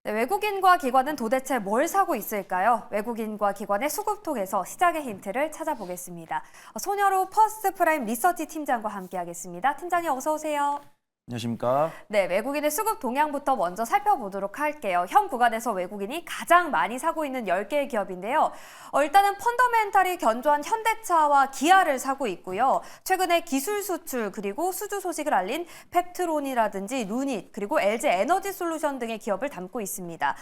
네, 외국인과 기관은 도대체 뭘 사고 있을까요? 외국인과 기관의 수급통에서 시장의 힌트를 찾아보겠습니다. 손여로 퍼스트프라임 리서치 팀장과 함께하겠습니다. 팀장님 어서 오세요. 안녕하십니까? 네, 외국인의 수급 동향부터 먼저 살펴보도록 할게요. 현 구간에서 외국인이 가장 많이 사고 있는 10개의 기업인데요. 일단은 펀더멘탈이 견조한 현대차와 기아를 사고 있고요. 최근에 기술 수출 그리고 수주 소식을 알린 펩트론이라든지 루닛 그리고 LG 에너지 솔루션 등의 기업을 담고 있습니다.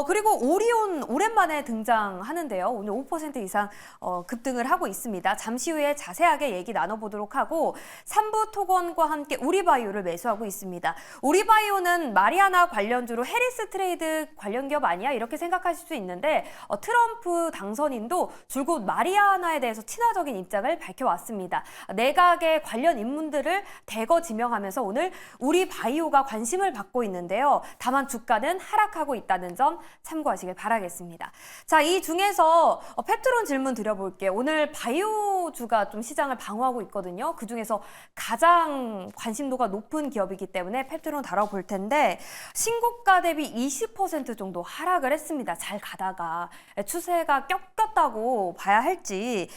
그리고 오리온 오랜만에 등장하는데요. 오늘 5% 이상 급등을 하고 있습니다. 잠시 후에 자세하게 얘기 나눠보도록 하고 3부 토건과 함께 우리바이오를 매수하고 있습니다. 우리바이오는 마리아나 관련주로 해리스 트레이드 관련 기업 아니야? 이렇게 생각하실 수 있는데 트럼프 당선인도 줄곧 마리아나에 대해서 친화적인 입장을 밝혀왔습니다. 내각의 관련 인물들을 대거 지명하면서 오늘 우리바이오가 관심을 받고 있는데요. 다만 주가는 하락하고 있다는 점 참고하시길 바라겠습니다. 자, 이 중에서 펩트론 질문 드려볼게요. 오늘 바이오주가 좀 시장을 방어하고 있거든요. 그중에서 가장 관심도가 높은 기업이기 때문에 펩트론 다뤄볼 텐데 신고가 대비 20% 정도 하락을 했습니다. 잘 가다가 추세가 꺾였다고 봐야 할지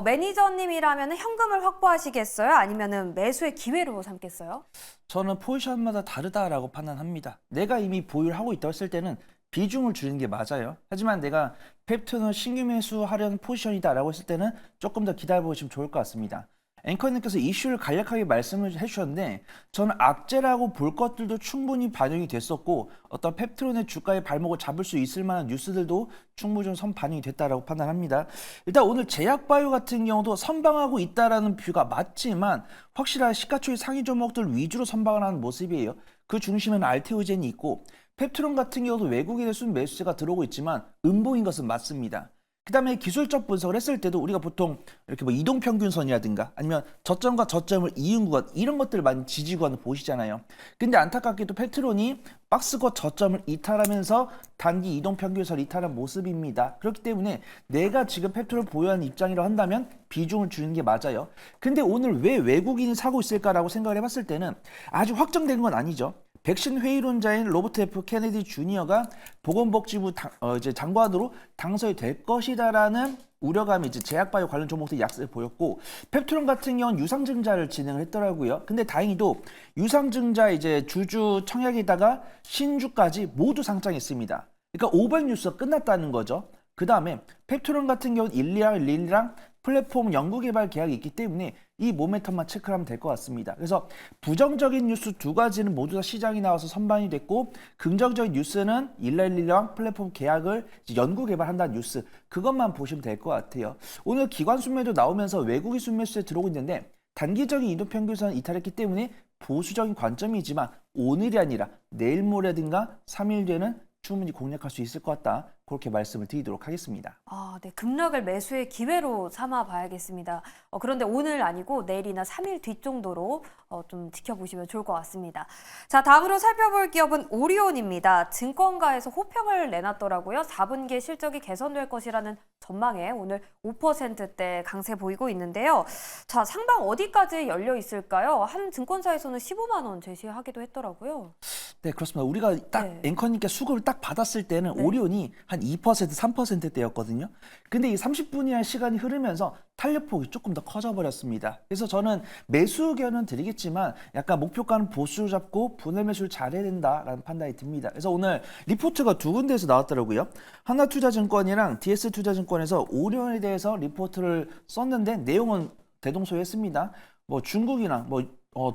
매니저님이라면 현금을 확보하시겠어요? 아니면 매수의 기회로 삼겠어요? 저는 포지션마다 다르다라고 판단합니다. 내가 이미 보유를 하고 있다고 했을 때는 비중을 줄이는 게 맞아요. 하지만 내가 펩트론 신규 매수하려는 포지션이다라고 했을 때는 조금 더 기다려보시면 좋을 것 같습니다. 앵커님께서 이슈를 간략하게 말씀을 해주셨는데 저는 악재라고 볼 것들도 충분히 반영이 됐었고 어떤 펩트론의 주가의 발목을 잡을 수 있을 만한 뉴스들도 충분히 좀 선반영이 됐다라고 판단합니다. 일단 오늘 제약바이오 같은 경우도 선방하고 있다라는 뷰가 맞지만 확실한 시가총액 상위 종목들 위주로 선방을 하는 모습이에요. 그 중심에는 알테오젠이 있고 펩트론 같은 경우도 외국인의 순 매수세가 들어오고 있지만 음봉인 것은 맞습니다. 그 다음에 기술적 분석을 했을 때도 우리가 보통 이렇게 뭐 이동평균선이라든가 아니면 저점과 저점을 이은 구간 이런 것들을 많이 지지구간을 보시잖아요. 근데 안타깝게도 펩트론이 박스권 저점을 이탈하면서 단기 이동평균선을 이탈한 모습입니다. 그렇기 때문에 내가 지금 펩트론을 보유하는 입장이라고 한다면 비중을 줄이는 게 맞아요. 근데 오늘 왜 외국인이 사고 있을까라고 생각을 해봤을 때는 아직 확정된 건 아니죠. 백신 회의론자인 로버트 F 케네디 주니어가 보건복지부 이제 장관으로 당선이 될 것이다라는 우려감이 이제 제약바이오 관련 종목들이 약세를 보였고 펩트론 같은 경우는 유상증자를 진행을 했더라고요. 근데 다행히도 유상증자 이제 주주 청약에다가 신주까지 모두 상장했습니다. 그러니까 오백 뉴스가 끝났다는 거죠. 그 다음에 펩트론 같은 경우는 릴리랑 플랫폼 연구개발 계약이 있기 때문에 이 모멘텀만 체크를 하면 될 것 같습니다. 그래서 부정적인 뉴스 두 가지는 모두 다 시장이 나와서 선반이 됐고 긍정적인 뉴스는 일리랑 플랫폼 계약을 연구개발한다는 뉴스 그것만 보시면 될 것 같아요. 오늘 기관 순매도 나오면서 외국인 순매수에 들어오고 있는데 단기적인 이동평균선 이탈했기 때문에 보수적인 관점이지만 오늘이 아니라 내일 모레든가 3일 뒤에는 충분히 공략할 수 있을 것 같다. 그렇게 말씀을 드리도록 하겠습니다. 네, 급락을 매수의 기회로 삼아 봐야겠습니다. 그런데 오늘 아니고 내일이나 3일 뒤 정도로 좀 지켜보시면 좋을 것 같습니다. 자, 다음으로 살펴볼 기업은 오리온입니다. 증권가에서 호평을 내놨더라고요. 4분기에 실적이 개선될 것이라는 전망에 오늘 5%대 강세 보이고 있는데요. 자, 상방 어디까지 열려 있을까요? 한 증권사에서는 15만 원 제시하기도 했더라고요. 네, 그렇습니다. 우리가 딱 앵커님께 수급을 딱 받았을 때는 오리온이 한 2%, 3%대였거든요. 근데 이 30분이라는 시간이 흐르면서 탄력폭이 조금 더 커져버렸습니다. 그래서 저는 매수 의견은 드리겠지만 약간 목표가는 보수 잡고 분할 매수를 잘해야 된다라는 판단이 듭니다. 그래서 오늘 리포트가 두 군데에서 나왔더라고요. 하나투자증권이랑 DS투자증권에서 오리온에 대해서 리포트를 썼는데 내용은 대동소이했습니다. 뭐 중국이나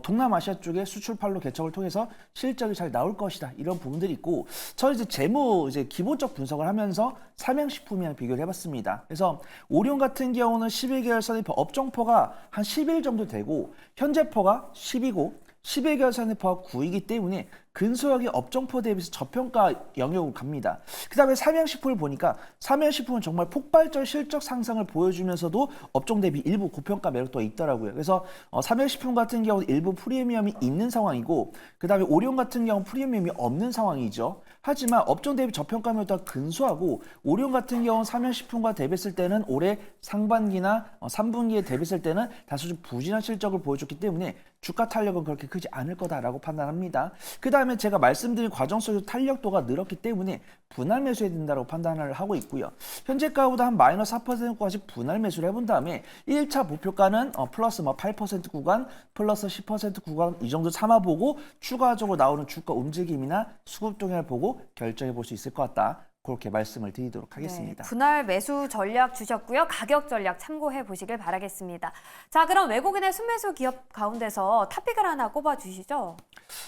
동남아시아 쪽의 수출팔로 개척을 통해서 실적이 잘 나올 것이다 이런 부분들이 있고 저는 이제 재무 기본적 분석을 하면서 삼양식품이랑 비교를 해봤습니다. 그래서 오리온 같은 경우는 11개월 선입 업종포가 한 11 정도 되고 현재포가 10이고 11개월 선입포가 9이기 때문에 근소하게 업종포 대비해서 저평가 영역으로 갑니다. 그 다음에 삼양식품을 보니까 삼양식품은 정말 폭발적 실적 상승을 보여주면서도 업종 대비 일부 고평가 매력도 있더라고요. 그래서 삼양식품 같은 경우는 일부 프리미엄이 있는 상황이고 그 다음에 오리온 같은 경우는 프리미엄이 없는 상황이죠. 하지만 업종 대비 저평가 매력도 근소하고 오리온 같은 경우는 삼양식품과 대비했을 때는 올해 상반기나 3분기에 대비했을 때는 다소 좀 부진한 실적을 보여줬기 때문에 주가 탄력은 그렇게 크지 않을 거다라고 판단합니다. 그 다음에 제가 말씀드린 과정 속에서 탄력도가 늘었기 때문에 분할 매수해야 된다고 판단을 하고 있고요. 현재가보다 한 마이너스 4%까지 분할 매수를 해본 다음에 1차 목표가는 플러스 8% 구간, 플러스 10% 구간 이 정도 삼아보고 추가적으로 나오는 주가 움직임이나 수급 동향을 보고 결정해 볼 수 있을 것 같다. 그렇게 말씀을 드리도록 하겠습니다. 네, 분할 매수 전략 주셨고요. 가격 전략 참고해 보시길 바라겠습니다. 자, 그럼 외국인의 순매수 기업 가운데서 탑픽을 하나 꼽아 주시죠.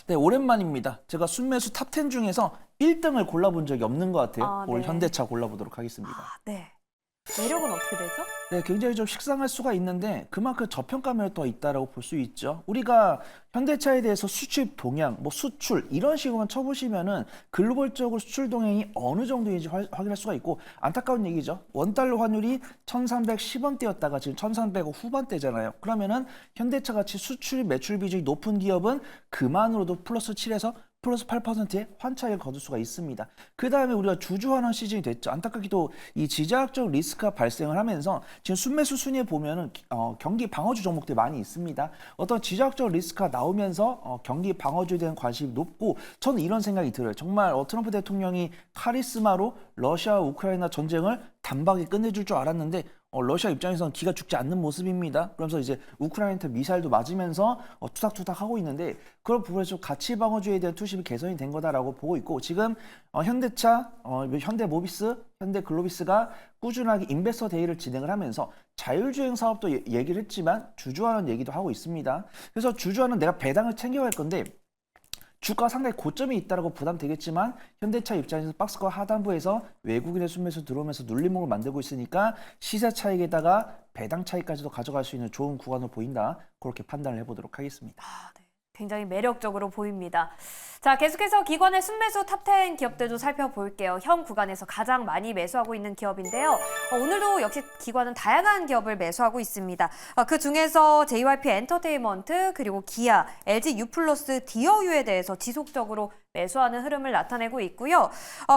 네, 오랜만입니다. 제가 순매수 탑10 중에서 1등을 골라본 적이 없는 것 같아요. 오늘 네. 현대차 골라보도록 하겠습니다. 네. 매력은 어떻게 되죠? 네, 굉장히 좀 식상할 수가 있는데 그만큼 저평가 매력도가 있다라고 볼 수 있죠. 우리가 현대차에 대해서 수출 동향, 수출 이런 식으로만 쳐보시면은 글로벌적으로 수출 동향이 어느 정도인지 확인할 수가 있고 안타까운 얘기죠. 원달러 환율이 1,310원대였다가 지금 1,300원 후반대잖아요. 그러면은 현대차 같이 수출 매출 비중이 높은 기업은 그만으로도 플러스 7에서 플러스 8%의 환차익을 거둘 수가 있습니다. 그 다음에 우리가 주주환원 시즌이 됐죠. 안타깝게도 이 지정학적 리스크가 발생을 하면서 지금 순매수 순위에 보면은 경기 방어주 종목들이 많이 있습니다. 어떤 지정학적 리스크가 나오면서 경기 방어주에 대한 관심이 높고 저는 이런 생각이 들어요. 정말 트럼프 대통령이 카리스마로 러시아와 우크라이나 전쟁을 단박에 끝내줄 줄 알았는데 러시아 입장에서는 기가 죽지 않는 모습입니다. 그러면서 이제 우크라이나한테 미사일도 맞으면서 투닥투닥 하고 있는데 그런 부분에서 가치 방어주의에 대한 투심이 개선이 된 거다라고 보고 있고 지금 현대차, 현대모비스, 현대글로비스가 꾸준하게 인베스터 데이를 진행을 하면서 자율주행 사업도 얘기를 했지만 주주환원 얘기도 하고 있습니다. 그래서 주주환원 내가 배당을 챙겨갈 건데 주가가 상당히 고점이 있다고 부담되겠지만 현대차 입장에서 박스권 하단부에서 외국인의 순매수 들어오면서 눌림목을 만들고 있으니까 시세 차익에다가 배당 차익까지도 가져갈 수 있는 좋은 구간으로 보인다. 그렇게 판단을 해보도록 하겠습니다. 네. 굉장히 매력적으로 보입니다. 자, 계속해서 기관의 순매수 탑10 기업들도 살펴볼게요. 현 구간에서 가장 많이 매수하고 있는 기업인데요. 오늘도 역시 기관은 다양한 기업을 매수하고 있습니다. 그 중에서 JYP 엔터테인먼트, 그리고 기아, LG U+, 디어유에 대해서 지속적으로 매수하는 흐름을 나타내고 있고요.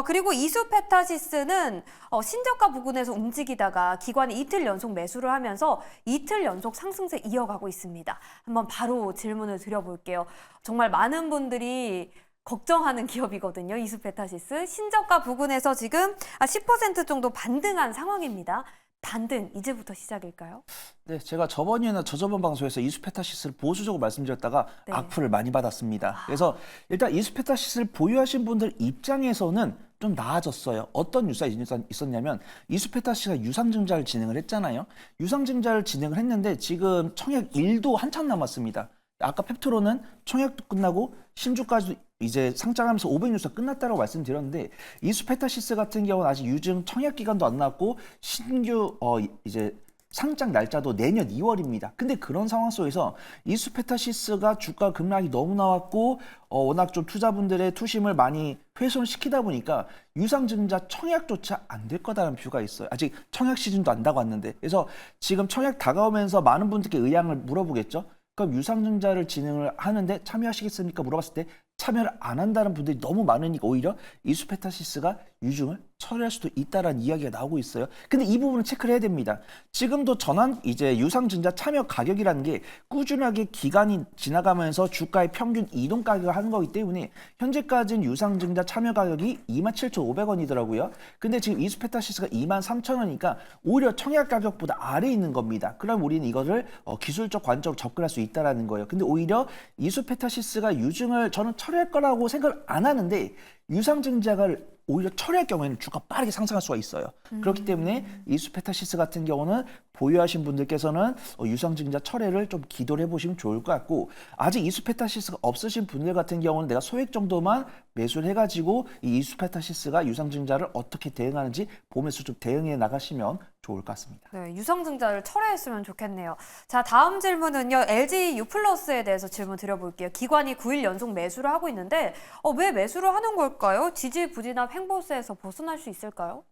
그리고 이수페타시스는 신저가 부근에서 움직이다가 기관이 이틀 연속 매수를 하면서 이틀 연속 상승세 이어가고 있습니다. 한번 바로 질문을 드려볼게요. 정말 많은 분들이 걱정하는 기업이거든요. 이수페타시스. 신저가 부근에서 지금 10% 정도 반등한 상황입니다. 반등 이제부터 시작일까요? 네, 제가 저번이나 저저번 방송에서 이수페타시스를 보수적으로 말씀드렸다가 네. 악플을 많이 받았습니다. 그래서 일단 이수페타시스를 보유하신 분들 입장에서는 좀 나아졌어요. 어떤 뉴스가 있었냐면 이수페타시스가 유상증자를 진행을 했잖아요. 유상증자를 진행을 했는데 지금 청약 1도 한참 남았습니다. 아까 펩트로는 청약도 끝나고 신주까지 이제 상장하면서 500뉴스가 끝났다고 말씀드렸는데 이수페타시스 같은 경우는 아직 유증 청약 기간도 안 나왔고 신규 이제 상장 날짜도 내년 2월입니다. 근데 그런 상황 속에서 이수페타시스가 주가 급락이 너무 나왔고 워낙 좀 투자분들의 투심을 많이 훼손을 시키다 보니까 유상증자 청약조차 안 될 거다라는 뷰가 있어요. 아직 청약 시즌도 안 다가왔는데 그래서 지금 청약 다가오면서 많은 분들께 의향을 물어보겠죠. 그럼 유상증자를 진행을 하는데 참여하시겠습니까? 물어봤을 때 참여를 안 한다는 분들이 너무 많으니까 오히려 이수페타시스가 유증을 처리할 수도 있다라는 이야기가 나오고 있어요. 근데 이 부분은 체크를 해야 됩니다. 지금도 전환 이제 유상증자 참여 가격이라는 게 꾸준하게 기간이 지나가면서 주가의 평균 이동 가격을 하는 거기 때문에 현재까지는 유상증자 참여 가격이 27,500원이더라고요. 근데 지금 이수페타시스가 23,000원이니까 오히려 청약 가격보다 아래에 있는 겁니다. 그럼 우리는 이거를 기술적 관점으로 접근할 수 있다라는 거예요. 근데 오히려 이수페타시스가 유증을 저는 처리할 거라고 생각을 안 하는데 유상증자를 오히려 처리할 경우에는 주가 빠르게 상승할 수가 있어요. 그렇기 때문에 이수페타시스 같은 경우는 보유하신 분들께서는 유상증자 철회를 좀 기도를 해보시면 좋을 것 같고 아직 이수페타시스가 없으신 분들 같은 경우는 내가 소액 정도만 매수를 해가지고 이 이수페타시스가 유상증자를 어떻게 대응하는지 보면서 좀 대응해 나가시면 좋을 것 같습니다. 네, 유상증자를 철회했으면 좋겠네요. 자, 다음 질문은요. LG U+에 대해서 질문 드려볼게요. 기관이 9일 연속 매수를 하고 있는데 왜 매수를 하는 걸까요? 지지부진한 횡보세에서 벗어날 수 있을까요?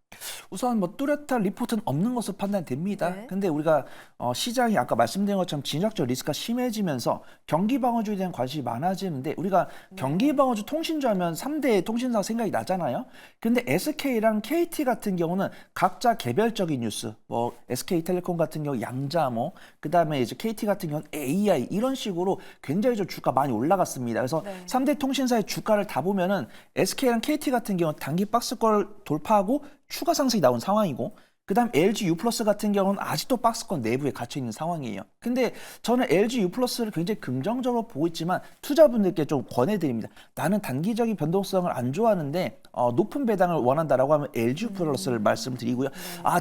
우선 뭐 뚜렷한 리포트는 없는 것으로 판단됩니다. 네. 근데 우리가 시장이 아까 말씀드린 것처럼 진영적 리스크가 심해지면서 경기 방어주에 대한 관심이 많아지는데 우리가 경기 방어주 통신주 하면 3대 통신사 생각이 나잖아요. 근데 SK랑 KT 같은 경우는 각자 개별적인 뉴스, 뭐 SK텔레콤 같은 경우 양자모, 그다음에 이제 KT 같은 경우는 AI 이런 식으로 굉장히 좀 주가 많이 올라갔습니다. 그래서 네. 3대 통신사의 주가를 다 보면은 SK랑 KT 같은 경우는 단기 박스권을 돌파하고 추가 상승이 나온 상황이고 그다음 LG U+ 같은 경우는 아직도 박스권 내부에 갇혀 있는 상황이에요. 근데 저는 LG U+를 굉장히 긍정적으로 보고 있지만 투자분들께 좀 권해드립니다. 나는 단기적인 변동성을 안 좋아하는데 높은 배당을 원한다라고 하면 LG U+를 말씀드리고요.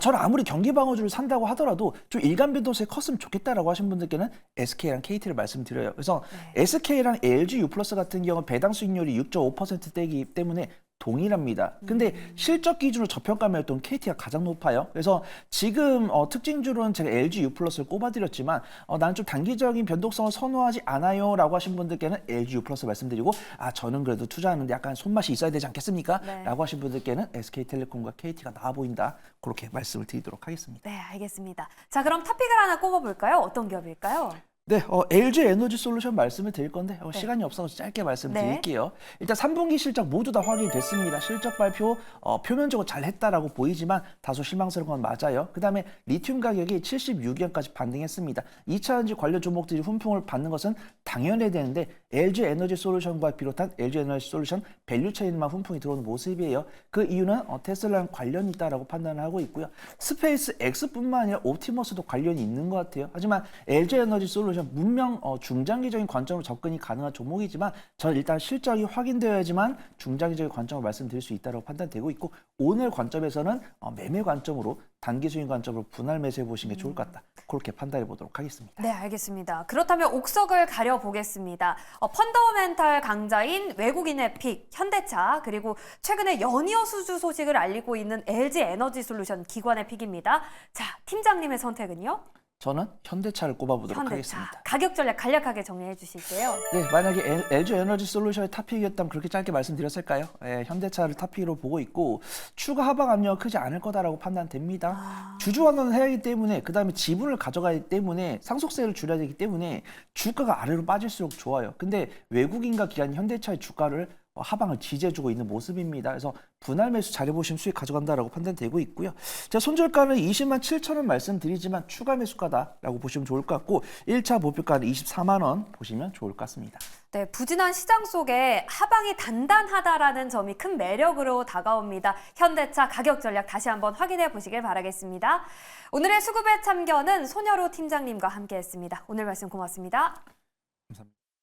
저는 아무리 경기 방어주를 산다고 하더라도 좀 일간 변동성이 컸으면 좋겠다라고 하신 분들께는 SK랑 KT를 말씀드려요. 그래서 SK랑 LG U+ 같은 경우 배당 수익률이 6.5%대이기 때문에 동일합니다. 근데 실적 기준으로 저평가 했던 KT가 가장 높아요. 그래서 지금 특징주로는 제가 LG U+를 꼽아드렸지만 나는 좀 단기적인 변동성을 선호하지 않아요라고 하신 분들께는 LG U+ 말씀드리고 저는 그래도 투자하는데 약간 손맛이 있어야 되지 않겠습니까? 네. 라고 하신 분들께는 SK텔레콤과 KT가 나아 보인다. 그렇게 말씀을 드리도록 하겠습니다. 네, 알겠습니다. 자, 그럼 토픽을 하나 꼽아볼까요? 어떤 기업일까요? 네, LG 에너지 솔루션 말씀을 드릴 건데 시간이 없어서 짧게 말씀드릴게요. 일단 3분기 실적 모두 다 확인이 됐습니다. 실적 발표 표면적으로 잘 했다라고 보이지만 다소 실망스러운 건 맞아요. 그다음에 리튬 가격이 76위안까지 반등했습니다. 2차전지 관련 종목들이 훈풍을 받는 것은 당연해야 되는데 LG 에너지 솔루션과 비롯한 LG 에너지 솔루션 밸류체인만 훈풍이 들어오는 모습이에요. 그 이유는 테슬라랑 관련이 있다라고 판단을 하고 있고요. 스페이스 X뿐만 아니라 옵티머스도 관련이 있는 것 같아요. 하지만 LG 에너지 솔루션 문명 중장기적인 관점으로 접근이 가능한 종목이지만 저는 일단 실적이 확인되어야지만 중장기적인 관점을 말씀드릴 수 있다고 판단되고 있고 오늘 관점에서는 매매 관점으로 단기 수익 관점으로 분할 매수해 보시는 게 좋을 것 같다. 그렇게 판단해 보도록 하겠습니다. 네, 알겠습니다. 그렇다면 옥석을 가려보겠습니다. 펀더멘탈 강자인 외국인의 픽, 현대차, 그리고 최근에 연이어 수주 소식을 알리고 있는 LG 에너지 솔루션 기관의 픽입니다. 자, 팀장님의 선택은요? 저는 현대차를 꼽아보도록 현대차. 하겠습니다. 가격 전략 간략하게 정리해 주실게요. 네, 만약에 LG 에너지 솔루션의 탑픽이었다면 그렇게 짧게 말씀드렸을까요? 현대차를 탑픽으로 보고 있고 추가 하방 압력은 크지 않을 거다라고 판단됩니다. 주주 환원을 해야 하기 때문에 그다음에 지분을 가져가야 하기 때문에 상속세를 줄여야 되기 때문에 주가가 아래로 빠질수록 좋아요. 근데 외국인과 기관 현대차의 주가를 하방을 지지해주고 있는 모습입니다. 그래서 분할 매수 잘해보시면 수익 가져간다라고 판단되고 있고요. 제가 손절가는 20만 7천 원 말씀드리지만 추가 매수가다라고 보시면 좋을 것 같고 1차 목표가는 24만 원 보시면 좋을 것 같습니다. 네, 부진한 시장 속에 하방이 단단하다라는 점이 큰 매력으로 다가옵니다. 현대차 가격 전략 다시 한번 확인해 보시길 바라겠습니다. 오늘의 수급의 참견은 손여로 팀장님과 함께했습니다. 오늘 말씀 고맙습니다.